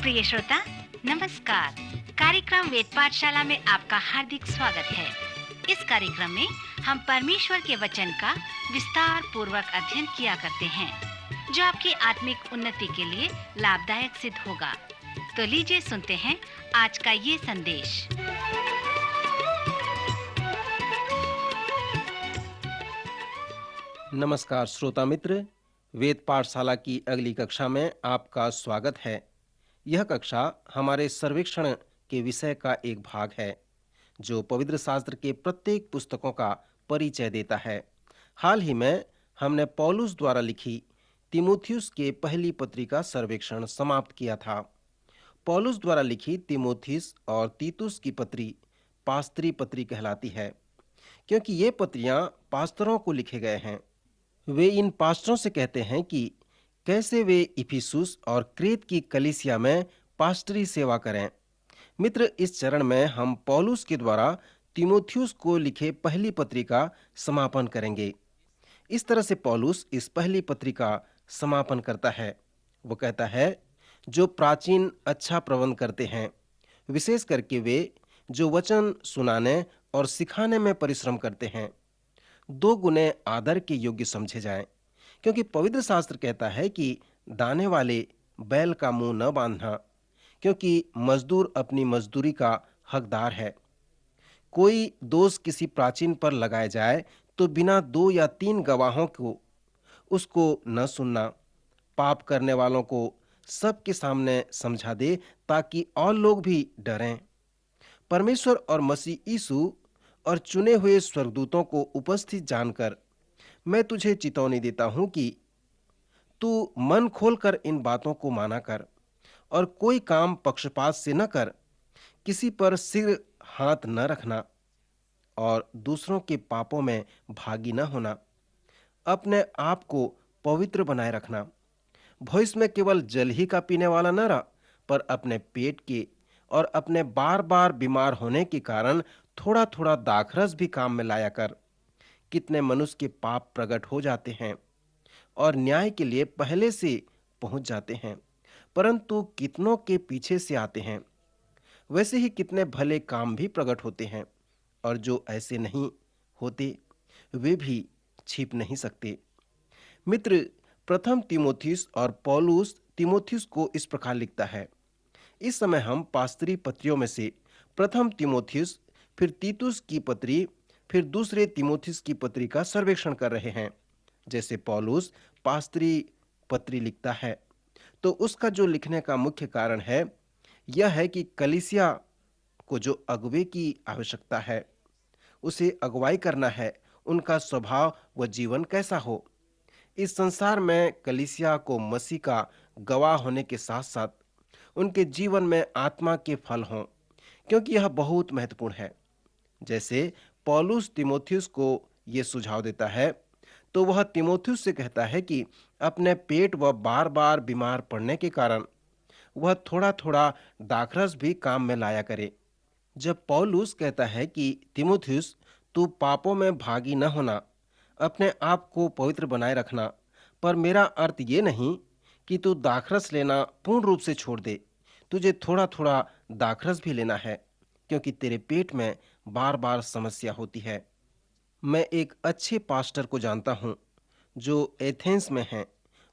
प्रिय श्रोता, नमस्कार। कार्यक्रम वेद पाठशाला में आपका हार्दिक स्वागत है। इस कार्यक्रम में हम परमेश्वर के वचन का विस्तार पूर्वक अध्ययन किया करते हैं, जो आपकी आत्मिक उन्नति के लिए लाभदायक सिद्ध होगा। तो लीजिए सुनते हैं आज का ये संदेश। नमस्कार श्रोता मित्र, वेद पाठशाला की अगली कक्षा में आपका स्वागत है। यह कक्षा हमारे सर्वेक्षण के विषय का एक भाग है, जो पवित्र शास्त्र के प्रत्येक पुस्तकों का परिचय देता है। हाल ही में हमने पौलुस द्वारा लिखी तीमुथियुस के पहली पत्री का सर्वेक्षण समाप्त किया था। पौलुस द्वारा लिखी तीमुथियुस और तीतुस की पत्री पास्तरी पत्री कहलाती है, क्योंकि ये पत्रियां पास्तरों को लिखे गए हैं। वे इन पास्टरों से कहते हैं कि कैसे वे इफिसुस और क्रेत की कलीसिया में पास्टरी सेवा करें। मित्र, इस चरण में हम पौलुस के द्वारा तीमुथियुस को लिखे पहली पत्री का समापन करेंगे। इस तरह से पौलुस इस पहली पत्री का समापन करता है। वो कहता है, जो प्राचीन अच्छा प्रबंध करते हैं, विशेष करके वे जो वचन सुनाने और सिखाने में परिश्रम करते हैं, दो गुने आदर के योग्य समझे जाएं, क्योंकि पवित्र शास्त्र कहता है कि दाने वाले बैल का मुंह न बांधना, क्योंकि मजदूर अपनी मजदूरी का हकदार है। कोई दोष किसी प्राचीन पर लगाया जाए तो बिना 2 या 3 गवाहों को उसको न सुनना, पाप करने वालों को सबके सामने समझा दे, ताकि और लोग भी डरें। परमेश्वर और मसीह यीशु और चुने हुए स्वर्गदूतों को उपस्थित जानकर मैं तुझे चेतावनी देता हूं कि तू मन खोलकर इन बातों को माना कर और कोई काम पक्षपात से न कर। किसी पर सिर हाथ न रखना और दूसरों के पापों में भागी न होना। अपने आप को पवित्र बनाए रखना। भविष्य में केवल जल ही का पीने वाला न रह, पर अपने पेट के और अपने बार बार बीमार होने के कारण थोड़ा थोड़ा दाखरस भी काम में लाया कर। कितने मनुष्य के पाप प्रकट हो जाते हैं और न्याय के लिए पहले से पहुंच जाते हैं, परंतु कितनों के पीछे से आते हैं। वैसे ही कितने भले काम भी प्रकट होते हैं, और जो ऐसे नहीं होते वे भी छिप नहीं सकते। मित्र, प्रथम तीमुथियुस और पौलुस तीमुथियुस को इस प्रकार लिखता है। इस समय हम पास्तरी पत्रियों में से प्रथम तीमुथियुस, फिर तीतुस की पत्री, फिर दूसरे तीमुथियुस की पत्री का सर्वेक्षण कर रहे हैं। जैसे पौलुस पास्तरी पत्री लिखता है, तो उसका जो लिखने का मुख्य कारण है यह है कि कलीसिया को जो अगुवे की आवश्यकता है, उसे अगुवाई करना है, उनका स्वभाव व जीवन कैसा हो। इस संसार में कलीसिया को मसीह का गवाह होने के साथ साथ उनके जीवन में आत्मा के फल हों, क्योंकि यह बहुत महत्वपूर्ण है। जैसे पौलुस तीमुथियुस को यह सुझाव देता है, तो वह तीमुथियुस से कहता है कि अपने पेट व बार बार बीमार पड़ने के कारण वह थोड़ा थोड़ा दाखरस भी काम में लाया करे। जब पौलुस कहता है कि तीमुथियुस, तू पापों में भागी न होना, अपने आप को पवित्र बनाए रखना, पर मेरा अर्थ ये नहीं कि तू दाखरस लेना पूर्ण रूप से छोड़ दे। तुझे थोड़ा थोड़ा दाखरस भी लेना है, क्योंकि तेरे पेट में बार बार समस्या होती है। मैं एक अच्छे पास्टर को जानता हूं जो एथेंस में है।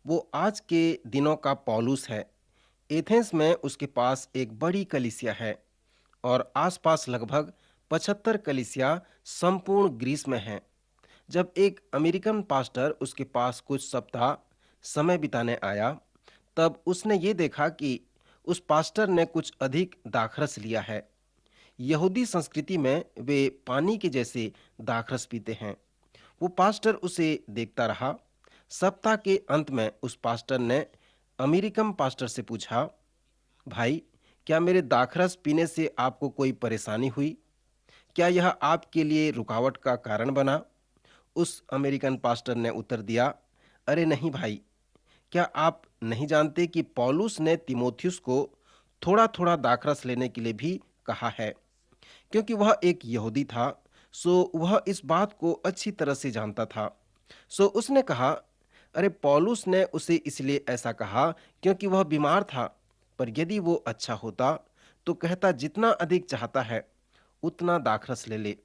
वो आज के दिनों का पौलुस है। एथेंस में उसके पास एक बड़ी कलीसिया है और आसपास लगभग 75 कलीसिया संपूर्ण ग्रीस में हैं। जब एक अमेरिकन पास्टर उसके पास कुछ सप्ताह समय बिताने आया, तब उसने ये देखा कि उस पास्टर ने कुछ अधिक दाखरस लिया है। यहूदी संस्कृति में वे पानी के जैसे दाखरस पीते हैं। वो पास्टर उसे देखता रहा। सप्ताह के अंत में उस पास्टर ने अमेरिकन पास्टर से पूछा, भाई, क्या मेरे दाखरस पीने से आपको कोई परेशानी हुई? क्या यह आपके लिए रुकावट का कारण बना? उस अमेरिकन पास्टर ने उत्तर दिया, अरे नहीं भाई, क्या आप नहीं जानते कि पौलुस ने तीमुथियुस को थोड़ा थोड़ा दाखरस लेने के लिए भी कहा है? क्योंकि वह एक यहूदी था, सो वह इस बात को अच्छी तरह से जानता था। सो उसने कहा, अरे पौलुस ने उसे इसलिए ऐसा कहा क्योंकि वह बीमार था, पर यदि वो अच्छा होता तो कहता जितना अधिक चाहता है उतना दाखरस ले ले।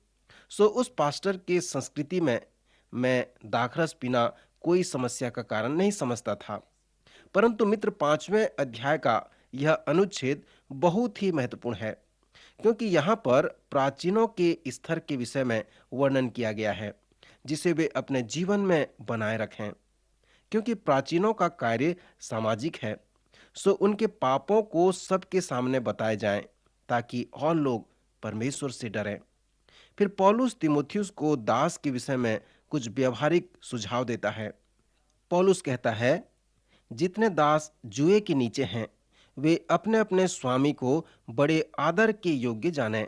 सो उस पास्टर के संस्कृति में मैं दाखरस पीना कोई समस्या का कारण नहीं समझता था। परंतु मित्र, 5वें अध्याय का यह अनुच्छेद बहुत ही महत्वपूर्ण है, क्योंकि यहाँ पर प्राचीनों के स्तर के विषय में वर्णन किया गया है जिसे वे अपने जीवन में बनाए रखें। क्योंकि प्राचीनों का कार्य सामाजिक है, सो उनके पापों को सबके सामने बताए जाएं ताकि और लोग परमेश्वर से डरें। फिर पौलुस तीमुथियुस को दास के विषय में कुछ व्यवहारिक सुझाव देता है। पौलुस कहता है, जितने दास जुए के नीचे हैं वे अपने अपने स्वामी को बड़े आदर के योग्य जानें,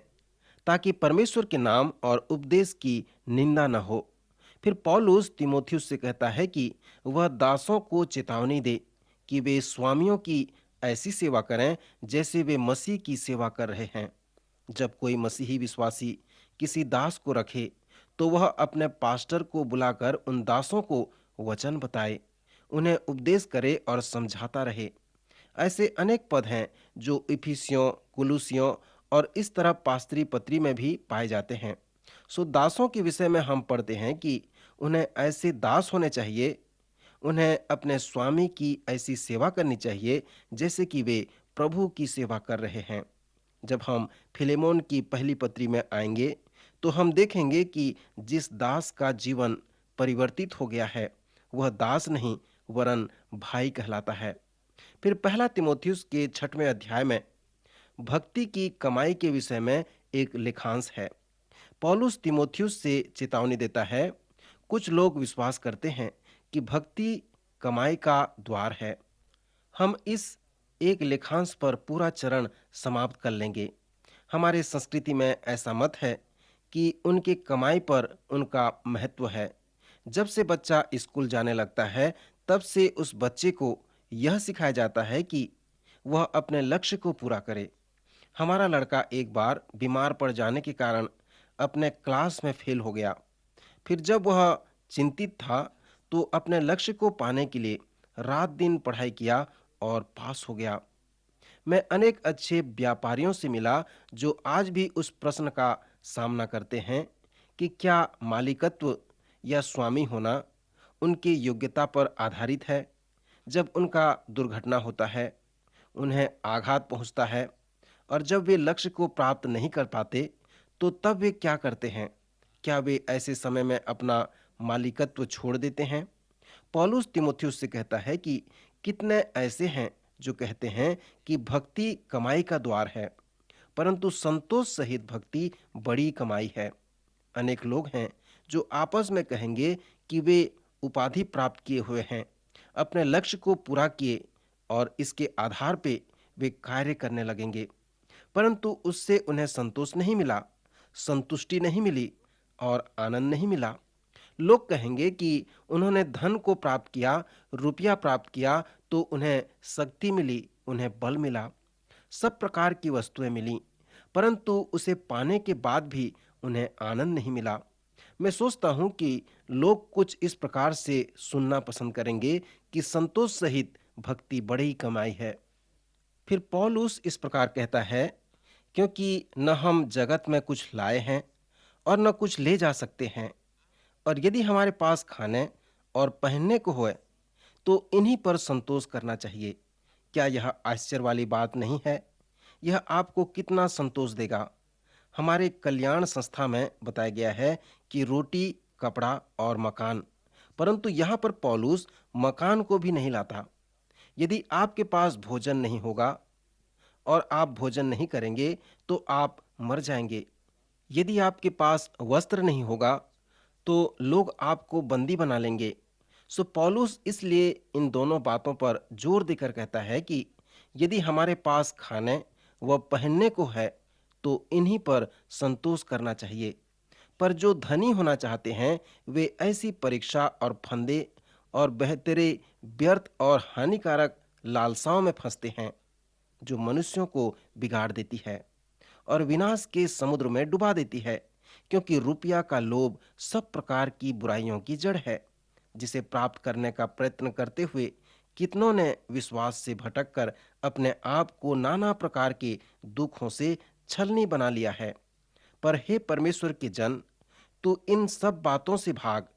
ताकि परमेश्वर के नाम और उपदेश की निंदा न हो। फिर पौलुस तीमुथियुस से कहता है कि वह दासों को चेतावनी दे कि वे स्वामियों की ऐसी सेवा करें जैसे वे मसीह की सेवा कर रहे हैं। जब कोई मसीही विश्वासी किसी दास को रखे तो वह अपने पास्टर को बुलाकर उन दासों को वचन बताए, उन्हें उपदेश करे और समझाता रहे। ऐसे अनेक पद हैं जो इफिसियों, कुलुसियों और इस तरह पास्त्री पत्री में भी पाए जाते हैं। सो दासों के विषय में हम पढ़ते हैं कि उन्हें ऐसे दास होने चाहिए, उन्हें अपने स्वामी की ऐसी सेवा करनी चाहिए जैसे कि वे प्रभु की सेवा कर रहे हैं। जब हम फिलेमोन की पहली पत्री में आएंगे तो हम देखेंगे कि जिस दास का जीवन परिवर्तित हो गया है वह दास नहीं वरन भाई कहलाता है। फिर पहला तीमुथियुस के 6वें अध्याय में भक्ति की कमाई के विषय में एक लेखांश है। पौलुस तीमुथियुस से चेतावनी देता है, कुछ लोग विश्वास करते हैं कि भक्ति कमाई का द्वार है। हम इस एक लेखांश पर पूरा चरण समाप्त कर लेंगे। हमारे संस्कृति में ऐसा मत है कि उनके कमाई पर उनका महत्व है। जब से बच्चा स्कूल जाने लगता है तब से उस बच्चे को यह सिखाया जाता है कि वह अपने लक्ष्य को पूरा करे। हमारा लड़का एक बार बीमार पड़ जाने के कारण अपने क्लास में फेल हो गया। फिर जब वह चिंतित था तो अपने लक्ष्य को पाने के लिए रात दिन पढ़ाई किया और पास हो गया। मैं अनेक अच्छे व्यापारियों से मिला जो आज भी उस प्रश्न का सामना करते हैं कि क्या मालिकत्व या स्वामी होना उनकी योग्यता पर आधारित है। जब उनका दुर्घटना होता है, उन्हें आघात पहुंचता है और जब वे लक्ष्य को प्राप्त नहीं कर पाते तो तब वे क्या करते हैं? क्या वे ऐसे समय में अपना मालिकत्व छोड़ देते हैं? पौलुस तीमुथियुस से कहता है कि कितने ऐसे हैं जो कहते हैं कि भक्ति कमाई का द्वार है, परंतु संतोष सहित भक्ति बड़ी कमाई है। अनेक लोग हैं जो आपस में कहेंगे कि वे उपाधि प्राप्त किए हुए हैं, अपने लक्ष्य को पूरा किए और इसके आधार पे वे कार्य करने लगेंगे, परंतु उससे उन्हें संतोष नहीं मिला, संतुष्टि नहीं मिली और आनंद नहीं मिला। लोग कहेंगे कि उन्होंने धन को प्राप्त किया, रुपया प्राप्त किया तो उन्हें शक्ति मिली, उन्हें बल मिला, सब प्रकार की वस्तुएं मिली, परंतु उसे पाने के बाद भी उन्हें आनंद नहीं मिला। मैं सोचता हूं कि लोग कुछ इस प्रकार से सुनना पसंद करेंगे कि संतोष सहित भक्ति बड़ी कमाई है। फिर पौलुस इस प्रकार कहता है, क्योंकि न हम जगत में कुछ लाए हैं और न कुछ ले जा सकते हैं, और यदि हमारे पास खाने और पहनने को होए तो इन्हीं पर संतोष करना चाहिए। क्या यह आश्चर्य वाली बात नहीं है? यह आपको कितना संतोष देगा। हमारे कल्याण संस्था में बताया गया है कि रोटी, कपड़ा और मकान, परंतु यहाँ पर पौलुस मकान को भी नहीं लाता। यदि आपके पास भोजन नहीं होगा और आप भोजन नहीं करेंगे तो आप मर जाएंगे। यदि आपके पास वस्त्र नहीं होगा तो लोग आपको बंदी बना लेंगे। सो पौलुस इसलिए इन दोनों बातों पर जोर देकर कहता है कि यदि हमारे पास खाने व पहनने को है तो इन्हीं पर संतोष करना चाहिए। पर जो धनी होना चाहते हैं वे ऐसी परीक्षा और फंदे और बेहतरे व्यर्थ और हानिकारक लालसाओं में फंसते हैं जो मनुष्यों को बिगाड़ देती है और विनाश के समुद्र में डुबा देती है, क्योंकि रुपया का लोभ सब प्रकार की बुराइयों की जड़ है, जिसे प्राप्त करने का प्रयत्न करते हुए कितनों ने विश्वास से भटककर अपने आप को नाना प्रकार के दुखों से छलनी बना लिया है। पर हे परमेश्वर के जन, तू इन सब बातों से भाग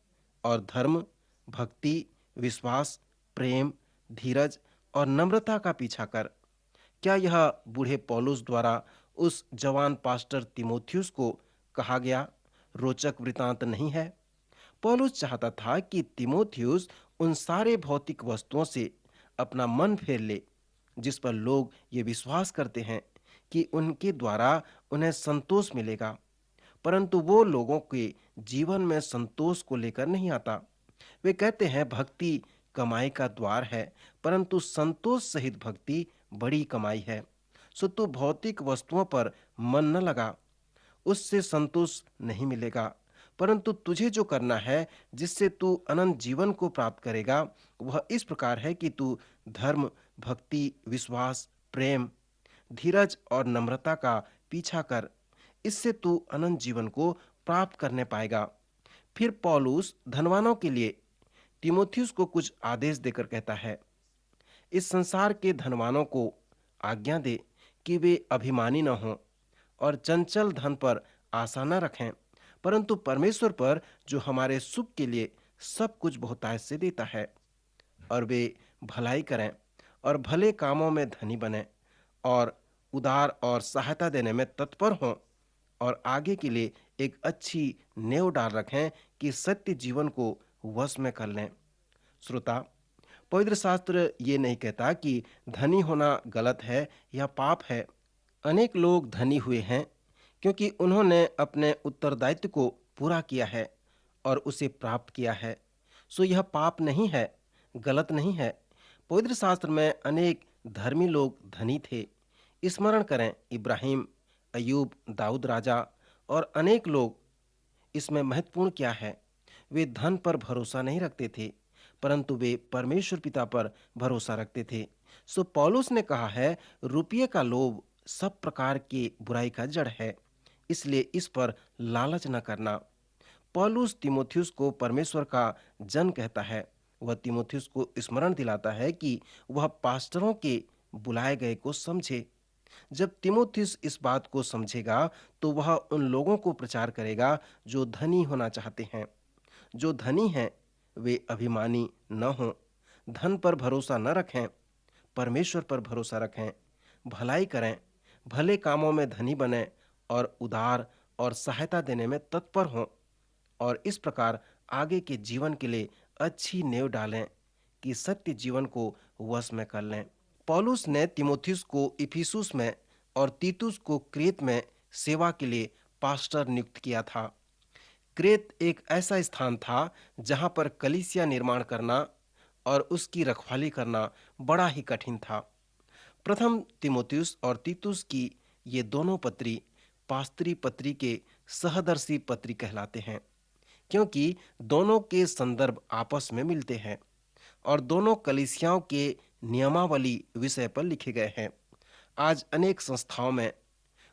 और धर्म, भक्ति, विश्वास, प्रेम, धीरज और नम्रता का पीछा कर। क्या यह बूढ़े पौलुस द्वारा उस जवान पास्टर तिमोथियुस को कहा गया रोचक वृतांत नहीं है? पौलुस चाहता था कि तिमोथियुस उन सारे भौतिक वस्तुओं से अपना मन फेर ले जिस पर लोग ये विश्वास करते हैं कि उनके द्वारा उन्हें संतोष मिलेगा, परंतु वो लोगों के जीवन में संतोष को लेकर नहीं आता। वे कहते हैं भक्ति कमाई का द्वार है, परंतु संतोष सहित भक्ति बड़ी कमाई है। सो तू भौतिक वस्तुओं पर मन न लगा, उससे संतोष नहीं मिलेगा, परंतु तुझे जो करना है जिससे तू अनंत जीवन को प्राप्त करेगा, वह इस प्रकार है कि तू धर्म, भक्ति, विश्वास, प्रेम, धीरज और नम्रता का पीछा कर। इससे तू अनंत जीवन को प्राप्त करने पाएगा। फिर पौलुस धनवानों के लिए तिमोथियुस को कुछ आदेश देकर कहता है, इस संसार के धनवानों को आज्ञा दे कि वे अभिमानी न हों और चंचल धन पर आशा न रखें, परंतु परमेश्वर पर जो हमारे सुख के लिए सब कुछ बहुतायत से देता है, और वे भलाई करें और भले कामों में धनी बने और उदार और सहायता देने में तत्पर हों और आगे के लिए एक अच्छी नेव डाल रखें कि सत्य जीवन को वश में कर लें। श्रोता, पवित्र शास्त्र ये नहीं कहता कि धनी होना गलत है या पाप है। अनेक लोग धनी हुए हैं क्योंकि उन्होंने अपने उत्तरदायित्व को पूरा किया है और उसे प्राप्त किया है। सो यह पाप नहीं है, गलत नहीं है। पवित्र शास्त्र में अनेक धर्मी लोग धनी थे। स्मरण करें इब्राहिम, अयूब, दाऊद राजा और अनेक लोग। इसमें महत्वपूर्ण क्या है? वे धन पर भरोसा नहीं रखते थे, परंतु वे परमेश्वर पिता पर भरोसा रखते थे। सो पौलुस ने कहा है, रुपये का लोभ सब प्रकार की बुराई का जड़ है, इसलिए इस पर लालच न करना। पौलुस तिमोथियुस को परमेश्वर का जन कहता है। वह तिमोथियुस को स्मरण दिलाता है कि वह पास्टरों के बुलाए गए को समझे। जब तिमोथियुस इस बात को समझेगा तो वह उन लोगों को प्रचार करेगा जो धनी होना चाहते हैं। जो धनी हैं वे अभिमानी न हों, धन पर भरोसा न रखें, परमेश्वर पर भरोसा रखें, भलाई करें, भले कामों में धनी बने और उदार और सहायता देने में तत्पर हों और इस प्रकार आगे के जीवन के लिए अच्छी नेव डालें कि सत्य जीवन को वश में कर लें। पौलुस ने तिमोथियुस को इफिसुस में और तीतुस को क्रेत में सेवा के लिए पास्टर नियुक्त किया था। क्रेत एक ऐसा स्थान था जहां पर कलीसिया निर्माण करना और उसकी रखवाली करना बड़ा ही कठिन था। प्रथम तिमोथियुस और तीतुस की ये दोनों पत्री पास्तरी पत्री के सहदर्शी पत्री कहलाते हैं, क्योंकि दोनों के संदर्भ आपस में मिलते हैं और दोनों कलीसियाओं के नियमावली विषय पर लिखे गए हैं। आज अनेक संस्थाओं में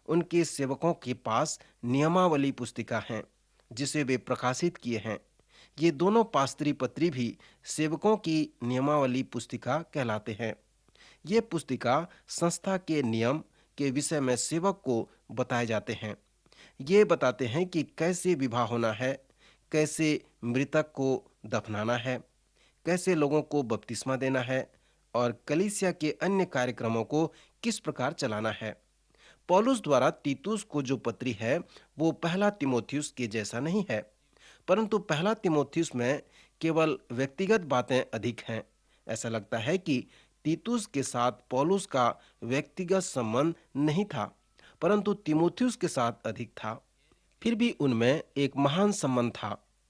उनके सेवकों के पास नियमावली पुस्तिका हैं जिसे वे प्रकाशित किए हैं। ये दोनों पास्तरी पत्री भी सेवकों की नियमावली पुस्तिका कहलाते हैं। ये पुस्तिका संस्था के नियम के विषय में सेवक को बताए जाते हैं। ये बताते हैं कि कैसे विवाह होना है, कैसे मृतक को दफनाना है, कैसे लोगों को बपतिस्मा देना है और कलीसिया के अन्य कार्यक्रमों को किस प्रकार चलाना है। पौलुस द्वारा तीतुस को जो पत्री है वो पहला तिमोथियुस के जैसा नहीं है, परंतु पहला तिमोथियुस में केवल व्यक्तिगत बातें अधिक हैं। ऐसा लगता है कि तीतुस के साथ पौलुस का व्यक्तिगत संबंध नहीं था, परंतु तिमोथियुस के साथ अधिक था। फिर भी उनमें एक महान संबंध था।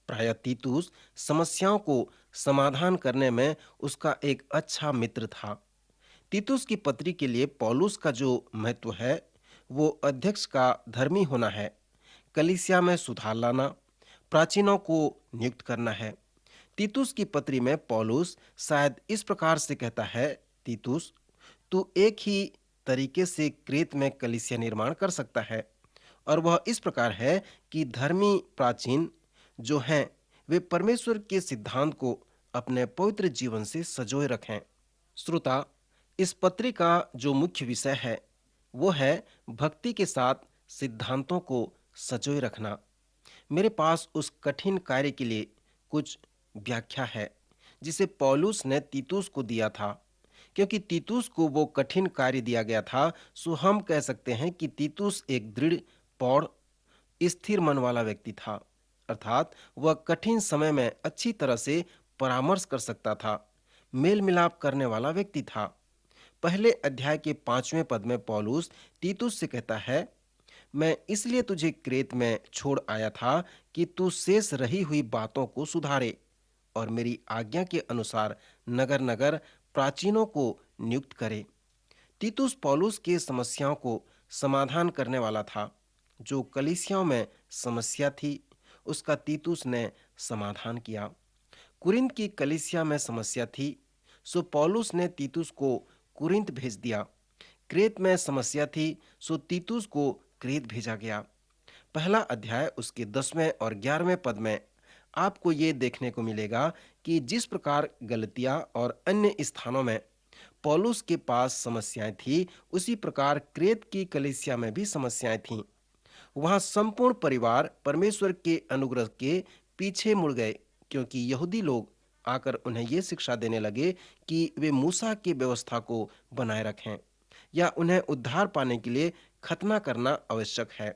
प्रायः तीतुस समस्याओं को समाधान करने में उसका एक अच्छा मित्र था। तीतुस की पत्री के लिए पौलुस का जो महत्व है वो अध्यक्ष का धर्मी होना है, कलीसिया में सुधार लाना, प्राचीनों को नियुक्त करना है। तीतुस की पत्री में पौलुस शायद इस प्रकार से कहता है, तीतुस, तू एक ही तरीके से क्रेत में कलीसिया निर्माण कर सकता है, और वह इस प्रकार है कि धर्मी प्राचीन जो हैं वे परमेश्वर के सिद्धांत को अपने पवित्र जीवन से सजोए रखें। श्रोता, इस पत्री का जो मुख्य विषय है वो है भक्ति के साथ सिद्धांतों को संजोए रखना। मेरे पास उस कठिन कार्य के लिए कुछ व्याख्या है जिसे पौलुस ने तीतुस को दिया था। क्योंकि तीतुस को वो कठिन कार्य दिया गया था, सो हम कह सकते हैं कि तीतुस एक दृढ़, पौड़, स्थिर मन वाला व्यक्ति था। अर्थात वह कठिन समय में अच्छी तरह से परामर्श कर सकता था, मेल मिलाप करने वाला व्यक्ति था। पहले अध्याय के 5वें पद में पौलुस तीतुस से कहता है, मैं इसलिए तुझे क्रेत में छोड़ आया था कि तू शेष रही हुई बातों को सुधारे और मेरी आज्ञा के अनुसार नगर नगर प्राचीनों को नियुक्त करे। तीतुस पौलुस के समस्याओं को समाधान करने वाला था। जो कलीसियाओं में समस्या थी, उसका तीतुस ने समाधान किया। कुरिन्थ की कलीसिया में समस्या थी, सो पौलुस ने तीतुस को कुरिन्थ भेज दिया। क्रेत में समस्या थी, सो तीतुस को क्रेत भेजा गया। पहला अध्याय उसके 10वें और 11वें पद में आपको ये देखने को मिलेगा कि जिस प्रकार गलतिया और अन्य स्थानों में पौलुस के पास समस्याएं थी, उसी प्रकार क्रेत की कलीसिया में भी समस्याएं थीं। वहां संपूर्ण परिवार परमेश्वर के अनुग्रह के पीछे मुड़ गए, क्योंकि यहूदी लोग आकर उन्हें यह शिक्षा देने लगे कि वे मूसा की व्यवस्था को बनाए रखें या उन्हें उद्धार पाने के लिए खतना करना आवश्यक है।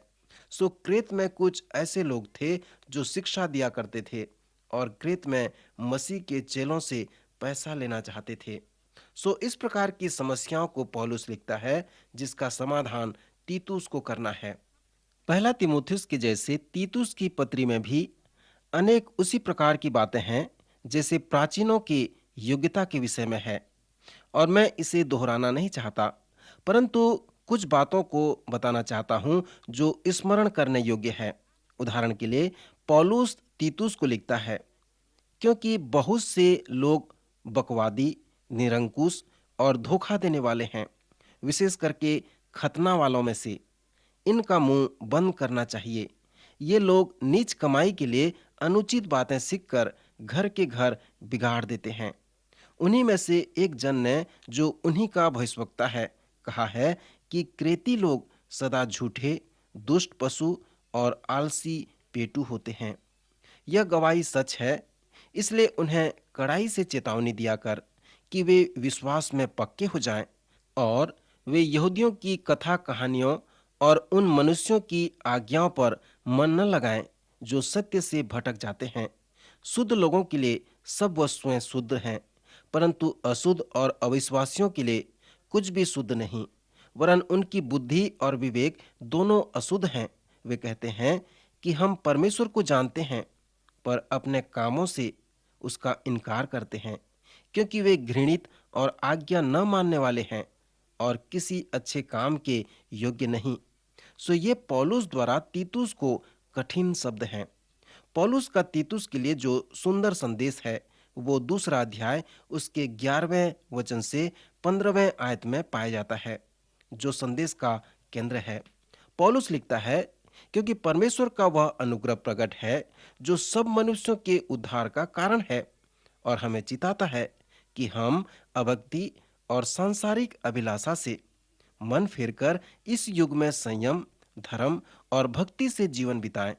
सो क्रेत में कुछ ऐसे लोग थे जो शिक्षा दिया करते थे और क्रेत में मसीह के चेलों से पैसा लेना चाहते थे। सो इस प्रकार की समस्याओं को पौलुस लिखता है, जिसका समाधान तीतुस को करना है। पहला तीमुथियुस के जैसे तीतुस की पत्री में भी अनेक उसी प्रकार की बातें हैं जैसे प्राचीनों की योग्यता के विषय में है, और मैं इसे दोहराना नहीं चाहता, परंतु कुछ बातों को बताना चाहता हूं जो स्मरण करने योग्य है। उदाहरण के लिए पौलुस तीतुस को लिखता है, क्योंकि बहुत से लोग बकवादी, निरंकुश और धोखा देने वाले हैं, विशेष करके खतना वालों में से। इनका मुंह बंद करना चाहिए। ये लोग नीच कमाई के लिए अनुचित बातें सीखकर घर के घर बिगाड़ देते हैं। उन्हीं में से एक जन ने, जो उन्हीं का भविष्यवक्ता है, कहा है कि क्रेती लोग सदा झूठे, दुष्ट पशु और आलसी पेटू होते हैं। यह गवाही सच है, इसलिए उन्हें कड़ाई से चेतावनी दिया कर कि वे विश्वास में पक्के हो जाएं और वे यहूदियों की कथा कहानियों और उन मनुष्यों की आज्ञाओं पर मन न लगाएं जो सत्य से भटक जाते हैं। शुद्ध लोगों के लिए सब वस्तुएं शुद्ध हैं, परंतु अशुद्ध और अविश्वासियों के लिए कुछ भी शुद्ध नहीं, वरन उनकी बुद्धि और विवेक दोनों अशुद्ध हैं। वे कहते हैं कि हम परमेश्वर को जानते हैं, पर अपने कामों से उसका इनकार करते हैं, क्योंकि वे घृणित और आज्ञा न मानने वाले हैं और किसी अच्छे काम के योग्य नहीं। सो ये पौलुस द्वारा तीतुस को कठिन शब्द हैं। पौलुस का तीतुस के लिए जो सुंदर संदेश है, वो दूसरा अध्याय उसके 11वें वचन से 15वें आयत में पाया जाता है, जो संदेश का केंद्र है। पौलुस लिखता है, क्योंकि परमेश्वर का वह अनुग्रह प्रकट है जो सब मनुष्यों के उद्धार का कारण है, और हमें चिताता है कि हम अभक्ति और सांसारिक अभिलाषा से मन फेरकर इस युग में संयम, धर्म और भक्ति से जीवन बिताएं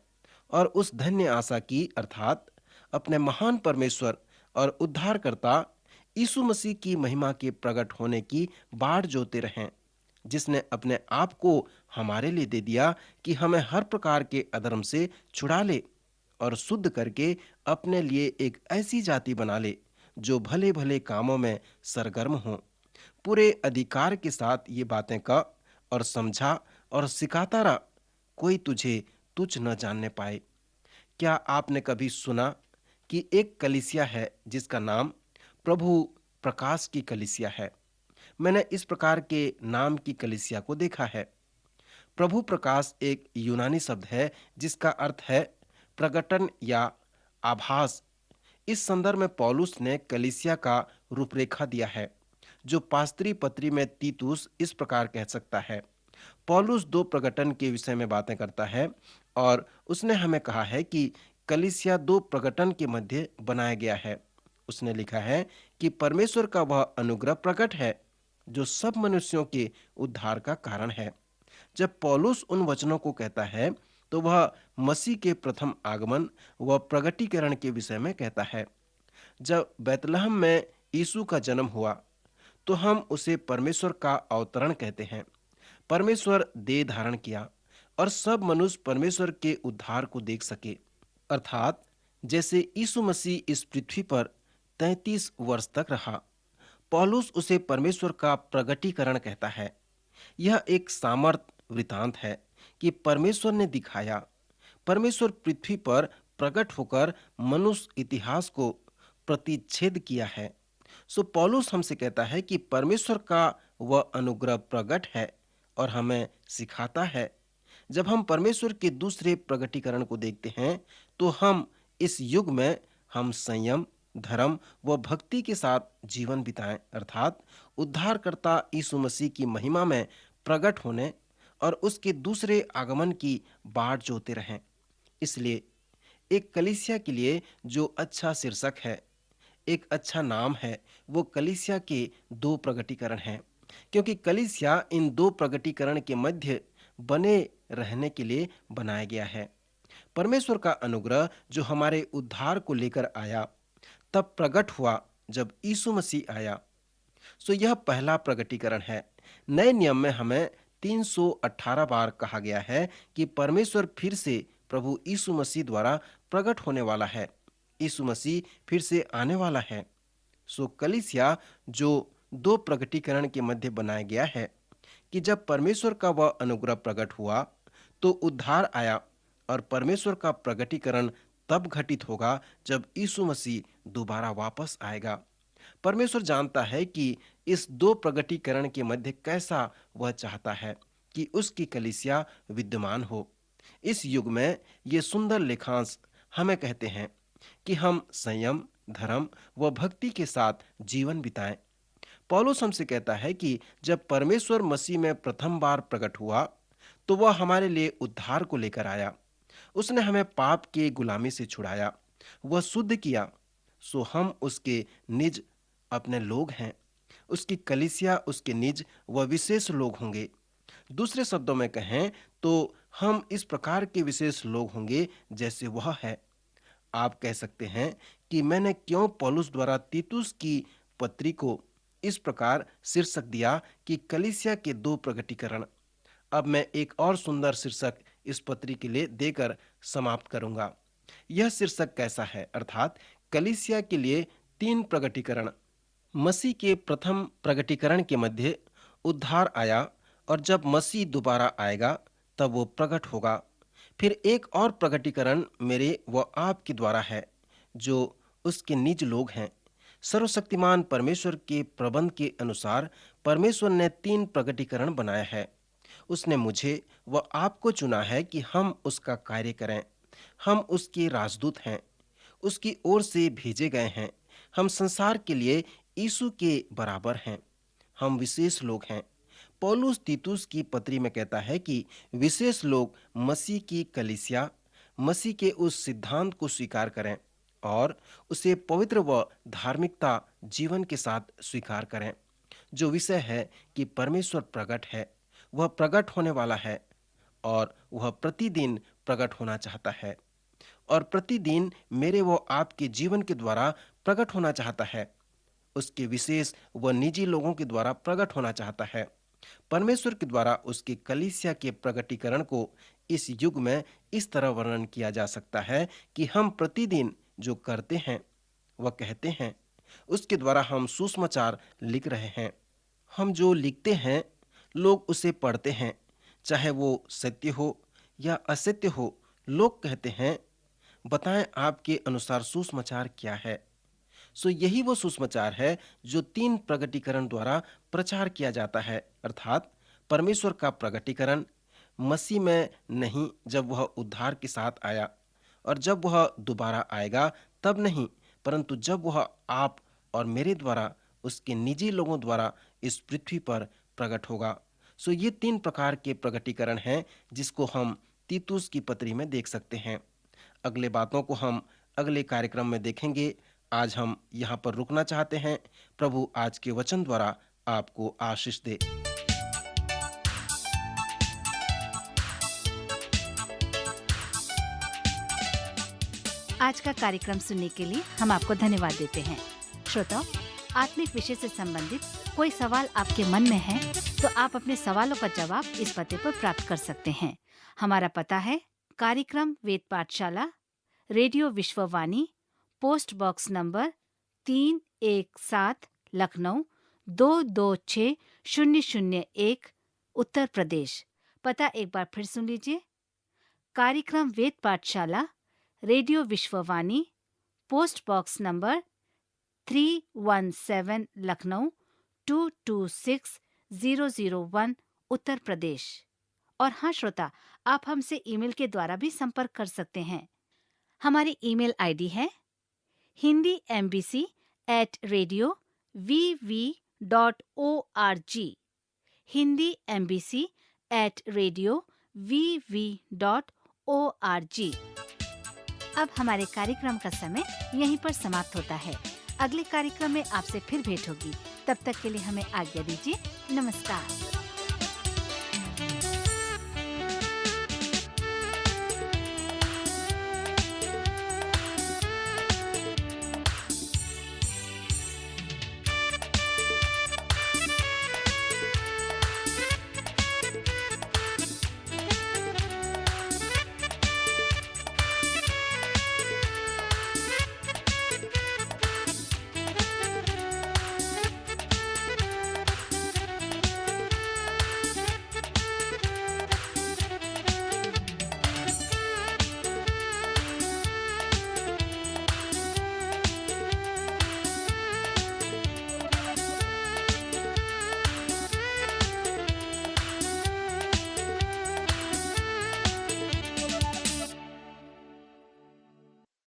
और उस धन्य आशा की, अर्थात अपने महान परमेश्वर और उद्धारकर्ता यीशु मसीह की महिमा के प्रकट होने की बाट जोते रहें, जिसने अपने आप को हमारे लिए दे दिया कि हमें हर प्रकार के अधर्म से छुड़ा ले और शुद्ध करके अपने लिए एक ऐसी जाति बना ले जो भले भले कामों में सरगर्म हो। पूरे अधिकार के साथ ये बातें कह और समझा और सिखाता रहा, कोई तुझे तुच्छ न जानने पाए। क्या आपने कभी सुना कि एक कलीसिया है जिसका नाम प्रभु प्रकाश की कलीसिया है? मैंने इस प्रकार के नाम की कलीसिया को देखा है। प्रभु प्रकाश एक यूनानी शब्द है जिसका अर्थ है प्रकटन या आभास। इस संदर्भ में पौलुस ने कलीसिया का रूपरेखा दिया है, जो पास्त्री पत्री में तीतुस इस प्रकार कह सकता है। पौलुस दो प्रकटन के विषय में बातें करता है और उसने हमें कहा है कि कलीसिया दो प्रकटन के मध्य बनाया गया है। उसने लिखा है कि परमेश्वर का वह अनुग्रह प्रकट है जो सब मनुष्यों के उद्धार का कारण है। जब पौलुस उन वचनों को कहता है तो वह मसीह के प्रथम आगमन व प्रगटीकरण के विषय में कहता है। जब बैतलहम में यीशु का जन्म हुआ तो हम उसे परमेश्वर का अवतरण कहते हैं। परमेश्वर देह धारण किया और सब मनुष्य परमेश्वर के उद्धार को देख सके, अर्थात जैसे यीशु मसीह इस पृथ्वी पर 33 वर्ष तक रहा। पौलुस उसे परमेश्वर का प्रगटीकरण कहता है। यह एक सामर्थ वृतांत है कि परमेश्वर ने दिखाया। परमेश्वर पृथ्वी पर प्रकट होकर मनुष्य इतिहास को प्रतिच्छेद किया है। सो पौलुस हमसे कहता है कि परमेश्वर का वह अनुग्रह प्रकट है और हमें सिखाता है। जब हम परमेश्वर के दूसरे प्रगटीकरण को देखते हैं तो हम इस युग में हम संयम, धर्म व भक्ति के साथ जीवन बिताएं, अर्थात उद्धारकर्ता यीशु मसीह की महिमा में प्रकट होने और उसके दूसरे आगमन की बाट जोते रहें। इसलिए एक कलीसिया के लिए जो अच्छा शीर्षक है, एक अच्छा नाम है, वो कलीसिया के दो प्रगटीकरण हैं, क्योंकि कलीसिया इन दो प्रगटीकरण के मध्य बने रहने के लिए बनाया गया है। परमेश्वर का अनुग्रह जो हमारे उद्धार को लेकर आया तब प्रकट हुआ जब यीशु मसीह आया। सो यह पहला प्रगटीकरण है। नए नियम में हमें 318 बार कहा गया है कि परमेश्वर फिर से प्रभु यीशु मसीह द्वारा प्रकट होने वाला है। यीशु मसीह फिर से आने वाला है। सो कलीसिया जो दो प्रगटीकरण के मध्य बनाया गया है कि जब परमेश्वर का वह अनुग्रह प्रकट हुआ तो उद्धार आया, और परमेश्वर का प्रगटीकरण तब घटित होगा जब यीशु मसीह दोबारा वापस आएगा। परमेश्वर जानता है कि इस दो प्रगटीकरण के मध्य कैसा वह चाहता है कि उसकी कलीसिया विद्यमान हो। इस युग में ये सुंदर लेखांश हमें कहते हैं कि हम संयम, धर्म व भक्ति के साथ जीवन बिताएं। पौलुस हमसे कहता है कि जब परमेश्वर मसीह में प्रथम बार प्रकट हुआ तो वह हमारे लिए उद्धार को लेकर आया। उसने हमें पाप के गुलामी से छुड़ाया, वह शुद्ध किया। सो हम उसके निज अपने लोग हैं। उसकी कलीसिया उसके निज व विशेष लोग होंगे। दूसरे शब्दों में कहें तो हम इस प्रकार के विशेष लोग होंगे जैसे वह है। आप कह सकते हैं कि मैंने क्यों पौलुस द्वारा तीतुस की पत्री को इस प्रकार शीर्षक दिया कि कलीसिया के दो प्रगटीकरण। अब मैं एक और सुंदर शीर्षक इस पत्री के लिए देकर समाप्त करूंगा। यह शीर्षक कैसा है, अर्थात कलीसिया के लिए तीन प्रगटीकरण। मसीह के प्रथम प्रगटीकरण के मध्य उद्धार आया, और जब मसीह दोबारा आएगा तब वो प्रकट होगा। फिर एक और प्रगटीकरण मेरे व आपके द्वारा है जो उसके निज लोग हैं। सर्वशक्तिमान परमेश्वर के प्रबंध के अनुसार परमेश्वर ने तीन प्रगटीकरण बनाया है। उसने मुझे व आपको चुना है कि हम उसका कार्य करें। हम उसके राजदूत हैं, उसकी ओर से भेजे गए हैं। हम संसार के लिए यीशु के बराबर हैं। हम विशेष लोग हैं। पौलुस तीतुस की पत्री में कहता है कि विशेष लोग मसीह की कलीसिया, मसीह के उस सिद्धांत को स्वीकार करें और उसे पवित्र व धार्मिकता जीवन के साथ स्वीकार करें। जो विषय है कि परमेश्वर प्रकट है, वह प्रकट होने वाला है और वह प्रतिदिन प्रकट होना चाहता है, और प्रतिदिन मेरे व आपके जीवन के द्वारा प्रकट होना चाहता है। उसके विशेष व निजी लोगों के द्वारा प्रकट होना चाहता है। परमेश्वर के द्वारा उसके कलीसिया के प्रकटीकरण को इस युग में इस तरह वर्णन किया जा सकता है कि हम प्रतिदिन जो करते हैं वह कहते हैं, उसके द्वारा हम सुसमाचार लिख रहे हैं। हम जो लिखते हैं लोग उसे पढ़ते हैं, चाहे वो सत्य हो या असत्य हो। लोग कहते हैं, बताएं आपके अनुसार सुसमाचार क्या है। सो यही वो सुसमाचार है जो तीन प्रगटीकरण द्वारा प्रचार किया जाता है, अर्थात परमेश्वर का प्रगटीकरण मसीह में नहीं, जब वह उद्धार के साथ आया, और जब वह दोबारा आएगा तब नहीं, परंतु जब वह आप और मेरे द्वारा, उसके निजी लोगों द्वारा इस पृथ्वी पर प्रकट होगा। सो ये तीन प्रकार के प्रगटीकरण हैं जिसको हम तीतुस की पत्री में देख सकते हैं। अगले बातों को हम अगले कार्यक्रम में देखेंगे। आज हम यहाँ पर रुकना चाहते हैं। प्रभु आज के वचन द्वारा आपको आशीष दे। आज का कार्यक्रम सुनने के लिए हम आपको धन्यवाद देते हैं। श्रोताओ, आत्मिक विषय से संबंधित कोई सवाल आपके मन में है तो आप अपने सवालों का जवाब इस पते पर प्राप्त कर सकते हैं। हमारा पता है कार्यक्रम Ved Pathshala, radio Vishwavani, post box number 317, Lucknow 226001, Uttar Pradesh. पता एक बार फिर सुन लीजिए। कार्यक्रम Ved Pathshala, radio Vishwavani, post box number 317, Lucknow 226001, Uttar Pradesh. और हाँ श्रोता, आप हमसे ईमेल के द्वारा भी संपर्क कर सकते हैं। हमारी ईमेल आईडी है hindiembassy@radio.vv.org, hindiembassy@radio.vv.org। अब हमारे कार्यक्रम का समय यहीं पर समाप्त होता है। अगले कार्यक्रम में आपसे फिर भेंट होगी। तब तक के लिए हमें आज्ञा दीजिए। नमस्कार।